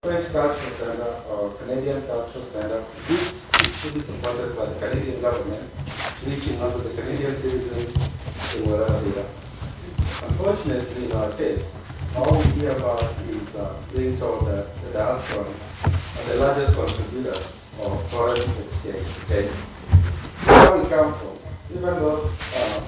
French Cultural Center or Canadian Cultural Center, this is fully supported by the Canadian government, reaching out to the Canadian citizens in wherever they are. Unfortunately, in our case, all we hear about is being told that the diaspora are the largest contributors of foreign exchange. Okay? Where we come from, even those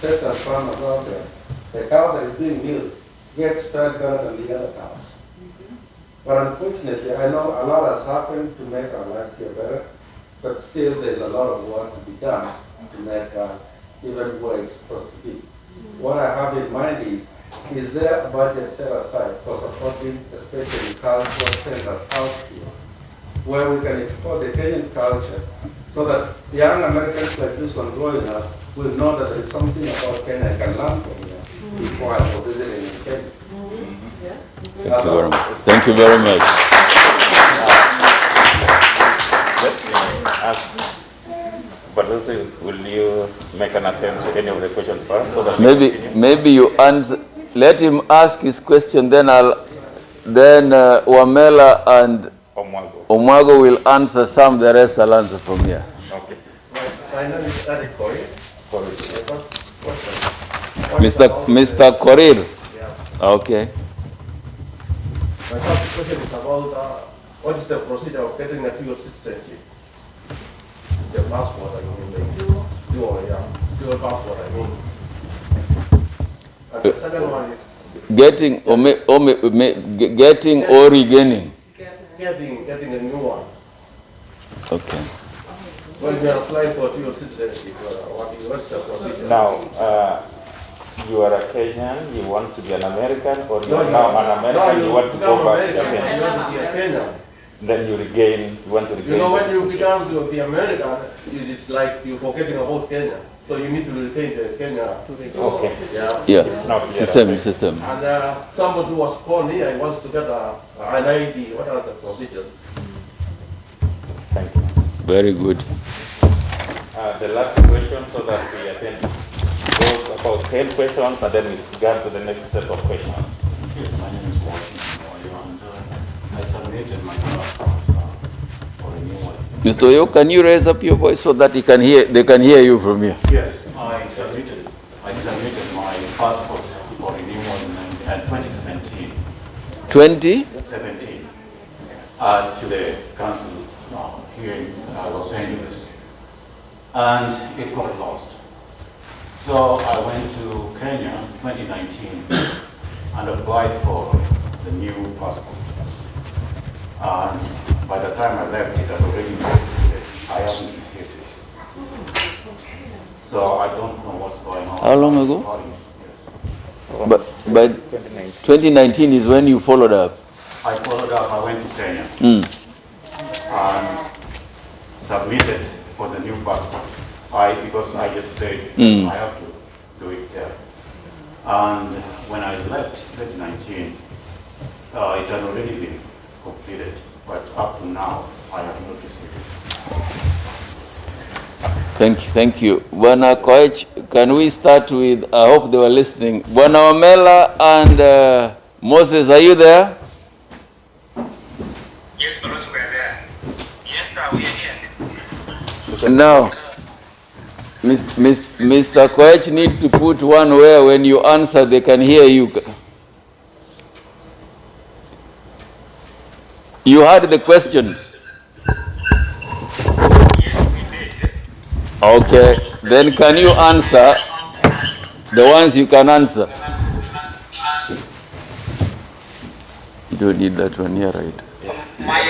peasant farmers out there, the cow that is being milked gets fed better than the other cows. But unfortunately, I know a lot has happened to make our lives here better, but still there's a lot of work to be done to make even where it's supposed to be. What I have in mind is there a budget set aside for supporting especially cultural centers out here, where we can explore the Kenyan culture so that young Americans like this one growing up will know that there is something about Kenya I can learn from here before I go visiting in Kenya. Thank you very much. Thank you very much. Let me ask, but also, will you make an attempt to any of the questions first, so that maybe you answer. Let him ask his question. Then Wamela and Omwago will answer some. The rest I'll answer from here. Okay. My name is Eric Koy. Mr. Korir. Yeah. Okay. My first question is about what is the procedure of getting a dual citizenship? The passport, I mean, like dual passport, I mean. And the second one is Getting or regaining. getting a new one. Okay. When we are applying for dual citizenship, what's the procedure? Now, you are a Kenyan, you want to be an American, or you are No, now an American, you want to go back to American, Kenya. you want to be a Kenyan. Then you want to regain. You know, when you citizenship. become to be American, it's like you're forgetting about Kenya. So you need to retain the Kenya. Okay. Yeah. Yeah. It's not clear. System. And somebody who was born here wants to get an ID. What are the procedures? Thank you. Very good. The last question, so that we attend goes about 10 questions, and then we go to the next set of questions. Yes, my name is Washington Amayo, and I submitted my passport for renewal. Mr. Oyo, can you raise up your voice so that they can hear you from here? Yes, I submitted my passport for renewal in 2017. 2017. To the council here in Los Angeles, and it got lost. So I went to Kenya 2019 and applied for the new passport. And by the time I left, it had already been completed. I haven't received it. So I don't know what's going on. How long ago? Yes. But 2019 is when you followed up. I followed up, I went to Kenya and submitted for the new passport. Because I just said I have to do it there. And when I left 2019, it had already been completed, but up to now, I have not received it. Thank you. Bwana Koech, can we start with, I hope they were listening. Bwana Wamela and Moses, are you there? Yes, Baros, we are there. Yes, sir, we are here. Now, Mr. Koech needs to put one where when you answer, they can hear you. You heard the questions? Yes, we did. Okay, then can you answer the ones you can answer? You don't need that one here, right? My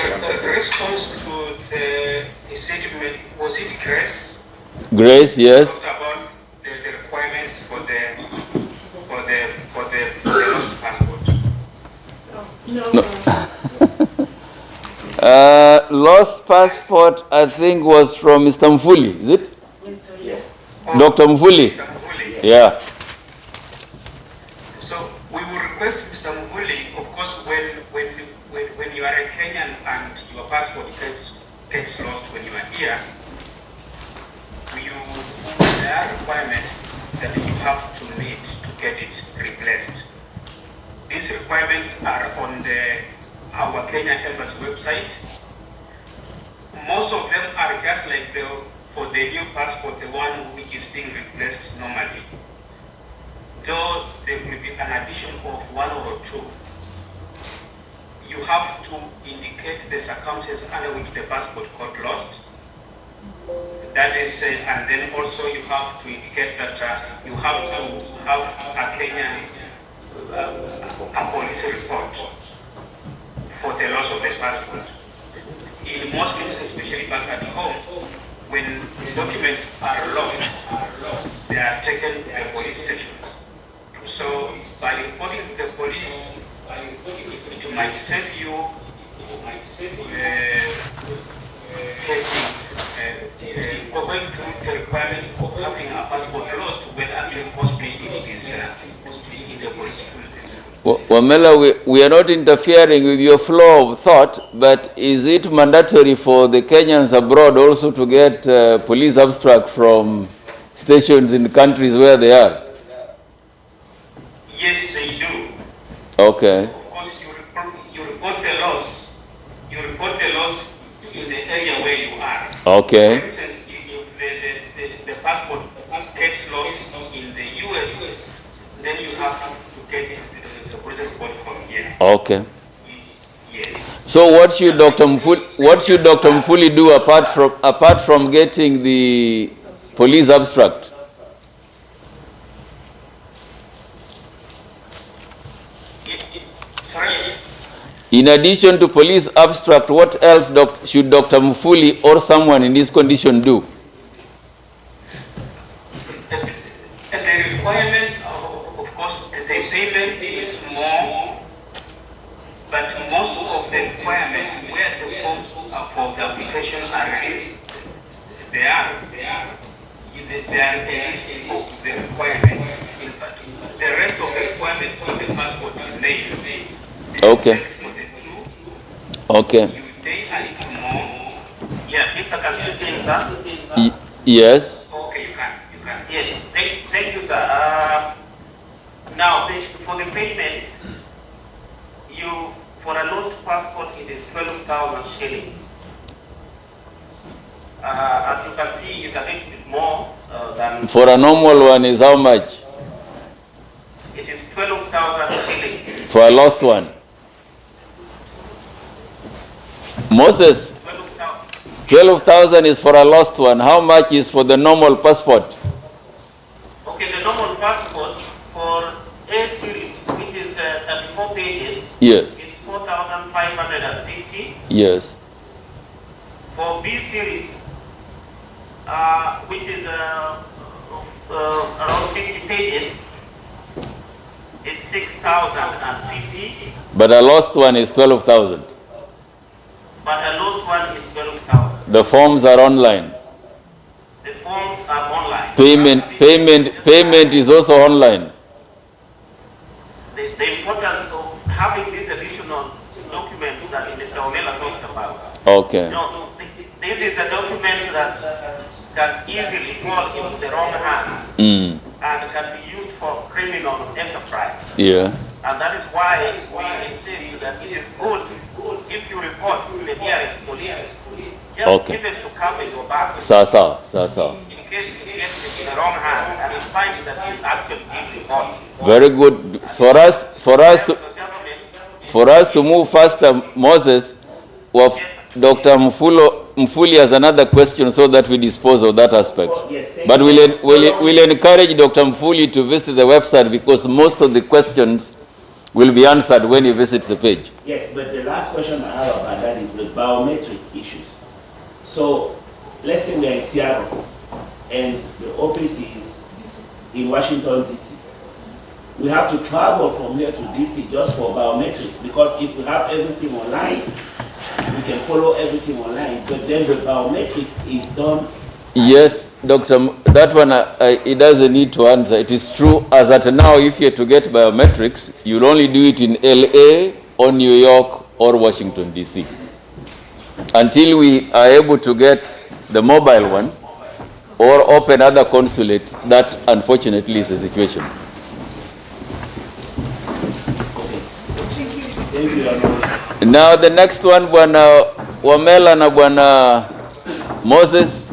response to the statement, was it Grace? Grace, yes. Talked about the requirements for the lost passport. Lost passport, I think, was from Mr. Mfuli, is it? Yes. Dr. Mfuli? Mr. Mvuli. Yeah. So we will request Mr. Mvuli, of course, when you are a Kenyan and your passport gets lost when you are here, there are requirements that you have to meet to get it replaced. These requirements are on the our Kenya Embassy website. Most of them are just like for the new passport, the one which is being replaced normally. Though there will be an addition of 1 or 2. You have to indicate the circumstances under which the passport got lost. That is, and then also you have to indicate that you have to have a Kenyan a police report for the loss of the passport. In most cases, especially back at home, when documents are lost, they are taken to the police stations. So by reporting to the police, it might save you going through the requirements of having a passport lost when actually possibly it is in the police. Wamela, we are not interfering with your flow of thought, but is it mandatory for the Kenyans abroad also to get police abstract from stations in countries where they are? Yes, they do. Okay. Of course, you report the loss. You report the loss in the area where you are. Okay. For instance, if the passport gets lost in the US, then you have to get the police report from here. Okay. Yes. So what should Dr. Mfuli do apart from getting the police abstract? Sorry? In addition to police abstract, what else should Dr. Mfuli or someone in this condition do? The requirements, of course, the payment is more, but most of the requirements where the forms for the applications are released, they are a list of the requirements. In fact, the rest of the requirements on the passport is made. Okay. Okay. You pay a little more. Yeah, if I can chip in, sir. Yes. Okay, you can. Yeah, thank you, sir. Now, for the payment, for a lost passport, it is 12,000 shillings. As you can see, it's a little bit more than. For a normal one is how much? It is 12,000 shillings. For a lost one. Moses, 12,000 is for a lost one. How much is for the normal passport? Okay, the normal passport for A series, which is 34 pages, Yes. is 4,550. Yes. For B series, which is around 50 pages, is 6,050. But a lost one is 12,000. But a lost one is 12,000. The forms are online. The forms are online. Payment is also online. The importance of having these additional documents that Mr. Omela talked about. Okay. No, this is a document that can easily fall into the wrong hands and can be used for criminal enterprise. Yeah. And that is why we insist that it is good if you report to the nearest police, just give it to 𝐜𝐴𝐤𝐴. Sasa. In case it gets in the wrong hand and it finds that you actually did report. Very good. For us to move faster, Moses, Dr. Mfuli has another question so that we dispose of that aspect. But we'll encourage Dr. Mfuli to visit the website because most of the questions will be answered when he visits the page. Yes, but the last question I have about that is with biometric issues. So let's say we are in Seattle and the office is in Washington, D.C. We have to travel from here to D.C. just for biometrics because if we have everything online, we can follow everything online, but then the biometrics is done. Yes, Doctor, that one it doesn't need to answer. It is true as at now, if you're to get biometrics, you'll only do it in LA or New York or Washington, D.C. Until we are able to get the mobile one or open other consulates, that unfortunately is the situation. Thank you. Now the next one, Bwana Wamela na Bwana Moses.